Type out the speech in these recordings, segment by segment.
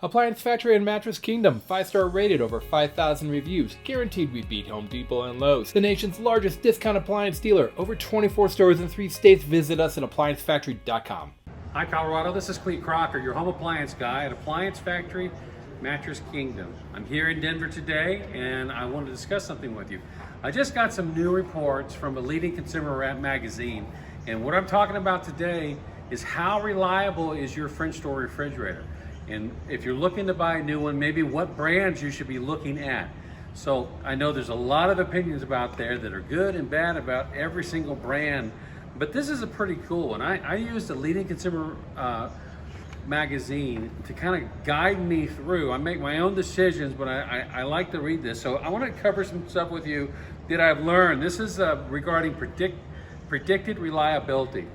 Appliance Factory and Mattress Kingdom, 5-star rated, over 5,000 reviews, guaranteed we beat Home Depot and Lowe's. The nation's largest discount appliance dealer, over 24 stores in 3 states. Visit us at ApplianceFactory.com. Hi Colorado, this is Clete Crocker, your home appliance guy at Appliance Factory, Mattress Kingdom. I'm here in Denver today and I want to discuss something with you. I just got some new reports from a leading consumer magazine, and what I'm talking about today is how reliable is your French door refrigerator. And if you're looking to buy a new one, maybe what brands you should be looking at. So I know there's a lot of opinions about there that are good and bad about every single brand, but this is a pretty cool one. I used a leading consumer magazine to kind of guide me through. I make my own decisions, but I like to read this. So I want to cover some stuff with you that I've learned. This is regarding predicted reliability.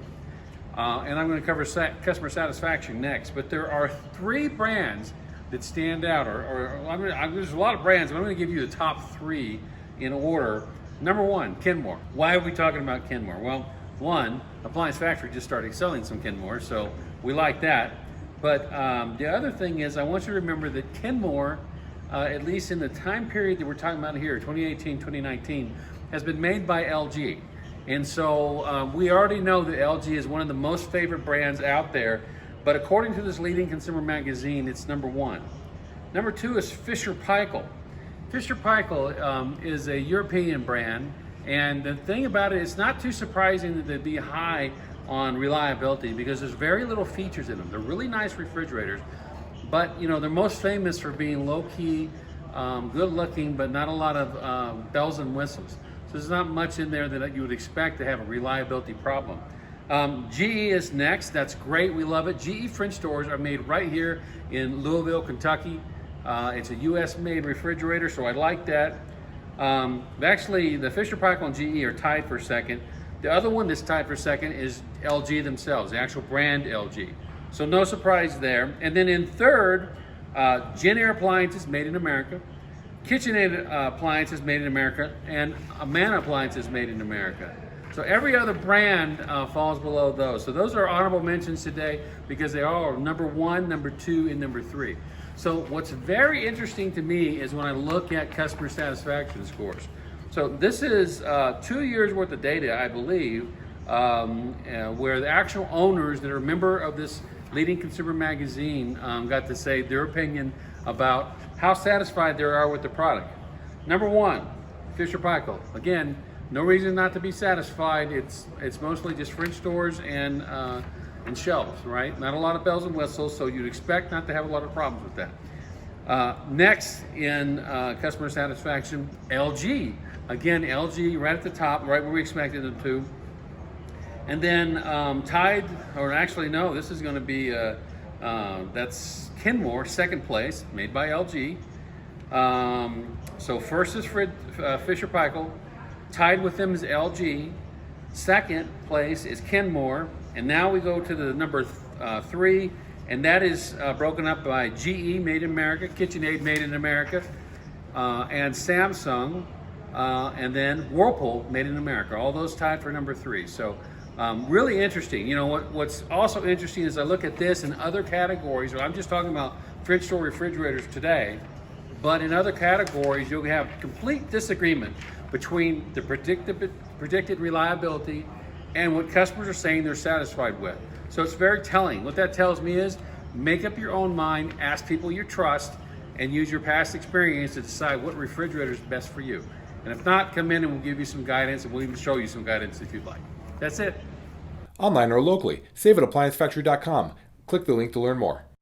And I'm going to cover customer satisfaction next. But there are 3 brands that stand out, there's a lot of brands, but I'm going to give you the top 3 in order. Number 1, Kenmore. Why are we talking about Kenmore? Well, 1, Appliance Factory just started selling some Kenmore, so we like that. But the other thing is, I want you to remember that Kenmore, at least in the time period that we're talking about here, 2018, 2019, has been made by LG. And so we already know that LG is one of the most favorite brands out there, but according to this leading consumer magazine, it's number 1. Number 2 is Fisher-Paykel. Fisher-Paykel is a European brand, and the thing about it, it's not too surprising that they'd be high on reliability because there's very little features in them. They're really nice refrigerators, but you know, they're most famous for being low-key, good-looking, but not a lot of bells and whistles. So there's not much in there that you would expect to have a reliability problem. GE is next. That's great. We love it. GE French doors are made right here in Louisville, Kentucky. It's a US-made refrigerator, so I like that. Actually, the Fisher-Paykel and GE are tied for second. The other one that's tied for second is LG themselves, the actual brand LG. So no surprise there. And then in third, Jenn-Air Appliances, made in America. KitchenAid Appliances, made in America, and Amana Appliances, made in America. So every other brand falls below those. So those are honorable mentions today because they are number 1, number 2, and number 3. So what's very interesting to me is when I look at customer satisfaction scores. So this is 2 years worth of data, I believe, where the actual owners that are a member of this leading consumer magazine got to say their opinion about how satisfied they are with the product. Number 1, Fisher-Paykel. Again, no reason not to be satisfied. It's mostly just French doors and shelves, right? Not a lot of bells and whistles, so you'd expect not to have a lot of problems with that. Next in customer satisfaction, LG. Again, LG right at the top, right where we expected them to. And then tied, or actually no, this is going to be, that's Kenmore, second place, made by LG. So first is Fisher-Paykel, tied with them is LG. Second place is Kenmore, and now we go to the number 3, and that is broken up by GE, made in America, KitchenAid, made in America, and Samsung, and then Whirlpool, made in America. All those tied for number 3. So really interesting. You know, what's also interesting is I look at this in other categories. I'm just talking about French door refrigerators today, but in other categories you'll have complete disagreement between the predicted reliability and what customers are saying they're satisfied with. So it's very telling. What that tells me is make up your own mind, ask people you trust, and use your past experience to decide what refrigerator is best for you. And if not, come in and we'll give you some guidance, and we'll even show you some guidance if you'd like. That's it. Online or locally, save at ApplianceFactory.com. Click the link to learn more.